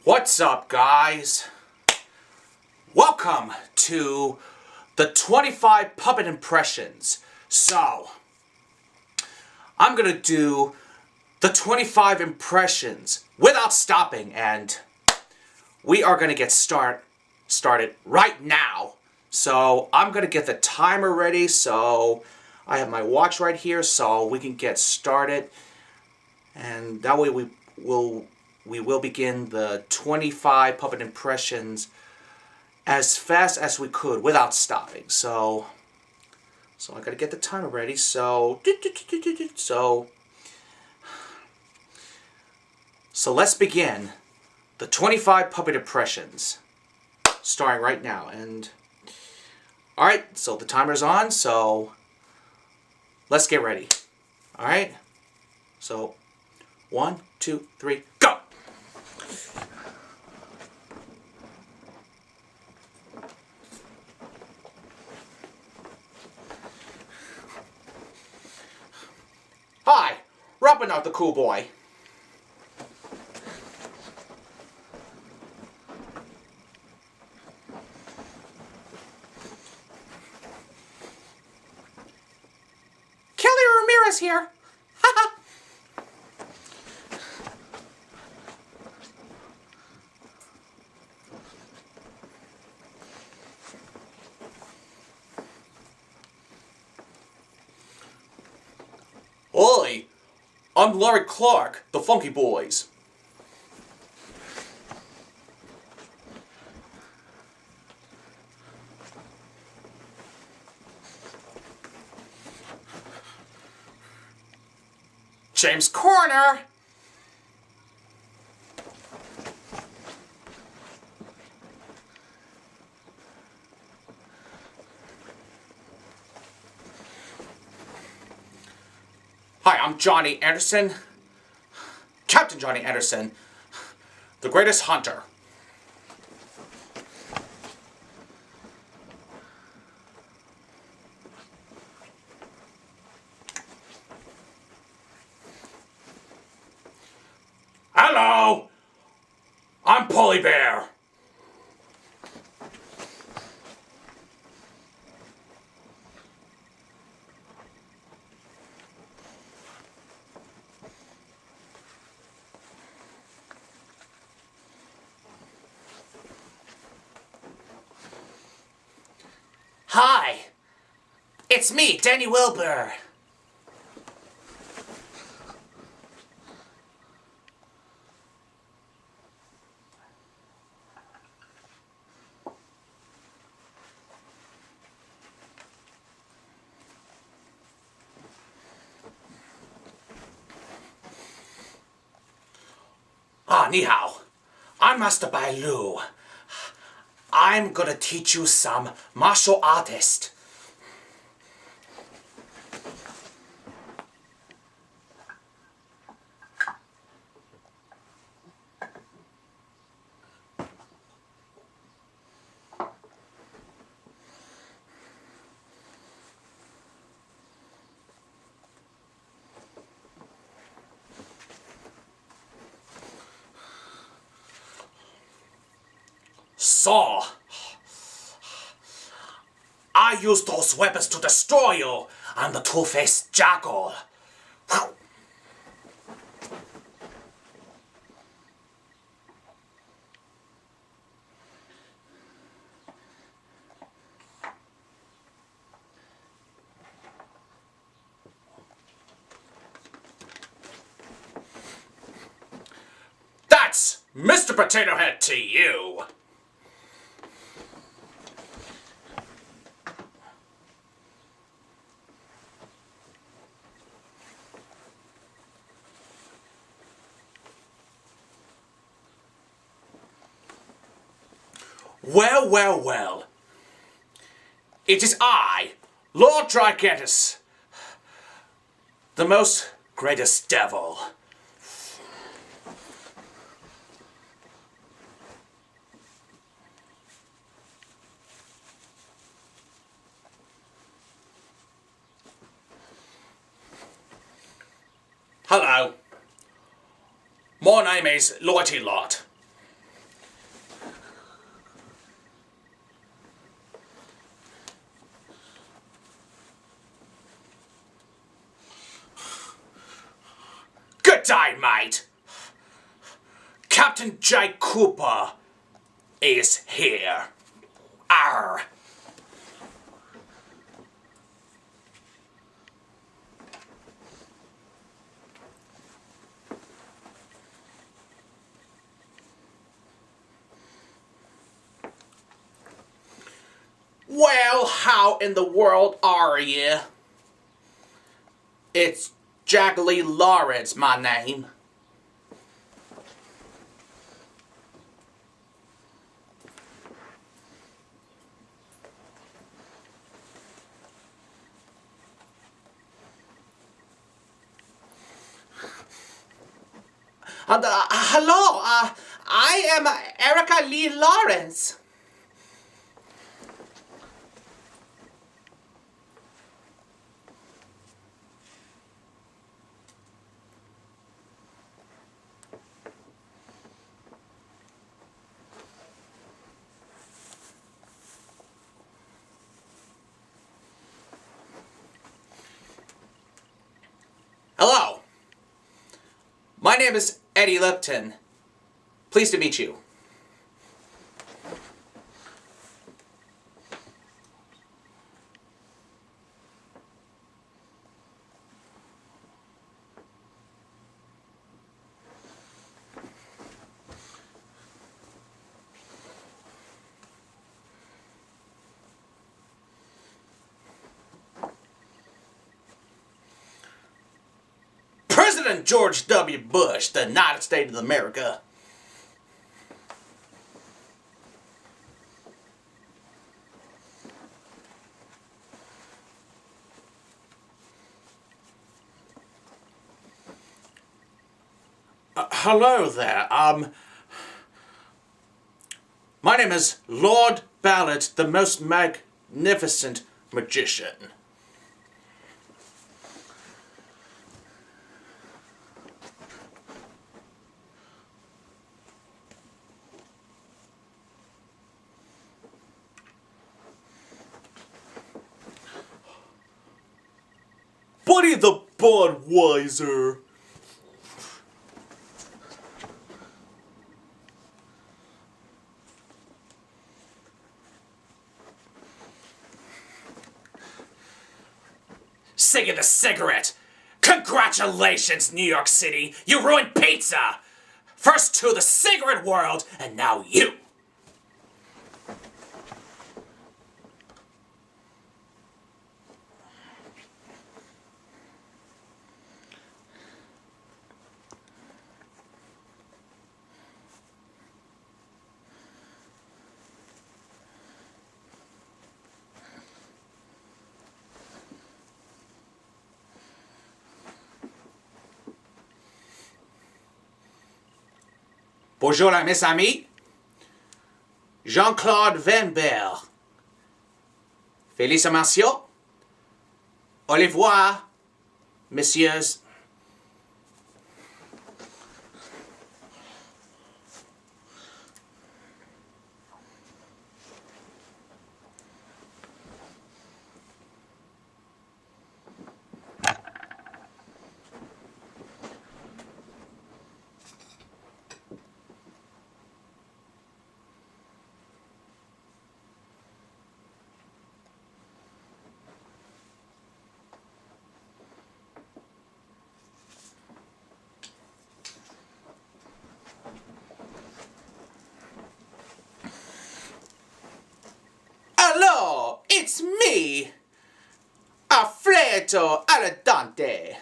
What's up, guys? Welcome to the 25 puppet impressions. So, I'm gonna do the 25 impressions without stopping, and we are gonna get started right now. So, I'm gonna get the timer ready, so I have my watch right here, so we can get started. And that way we will begin the 25 puppet impressions as fast as we could without stopping. So I gotta get the timer ready. So let's begin the 25 puppet impressions, starting right now. And all right, so the timer's on. So let's get ready. All right. So 1, 2, 3, go! Hi, Robin out the cool boy. Kelly Ramirez here. Haha. Oi, I'm Larry Clark, the Funky Boys. James Corner. Hi, I'm Johnny Anderson, Captain Johnny Anderson, the greatest hunter. Hello, I'm Polly Bear. Hi, it's me, Danny Wilbur. Ni hao. I'm Master Bai Lau. I'm gonna teach you some martial artist. Saw. I use those weapons to destroy you. I'm the two-faced Jackal. That's Mr. Potato Head to you. Well, well, well. It is I, Lord Drygantis, the most greatest devil. Hello. My name is Lighty Lot. G'day, mate. Captain Jake Koopa is here. Arr. Well, how in the world are you? It's Erika Lee Lawrence, my name. Hello, I am Erika Lee Lawrence. Hello, my name is Eddie Lipton. Pleased to meet you. President George W. Bush, the United States of America. Hello there. My name is Lord Ballet, the most magnificent magician. Buddy the Budweiser. Cigey the Cigarette. Congratulations, New York City. You ruined pizza. First to the cigarette world, and now you. Bonjour, mes amis. Jean-Claude Van Bear. Félicitations. Au revoir, messieurs. Hello, it's me, Alfredo Dente.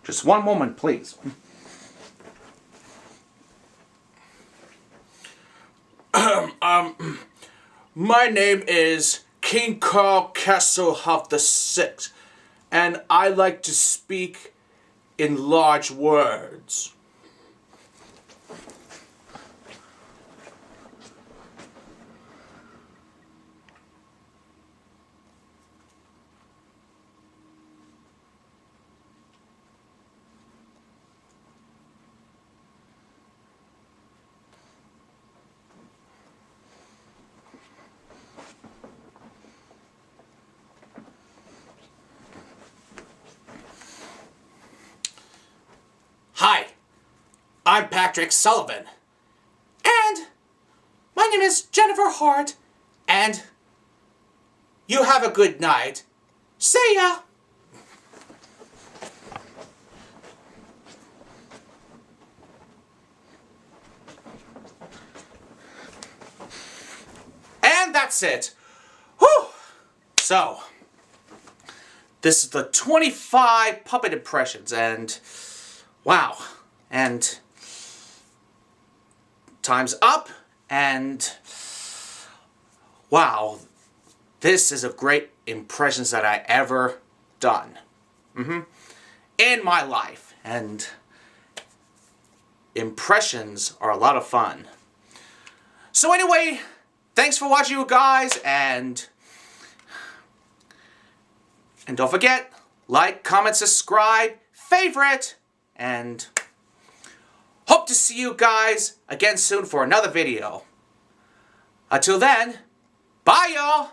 Just one moment, please. My name is King Carl Castlehoff the Sixth, and I like to speak in large words. Hi, I'm Patrick Sullivan, and my name is Jennifer Hart, and you have a good night. See ya! And that's it. Whew! So, this is the 25 puppet impressions, and wow, and time's up, and wow, this is a great impressions that I ever done in my life, and impressions are a lot of fun. So anyway, thanks for watching, you guys, and don't forget, like, comment, subscribe, favorite, and hope to see you guys again soon for another video. Until then, bye y'all!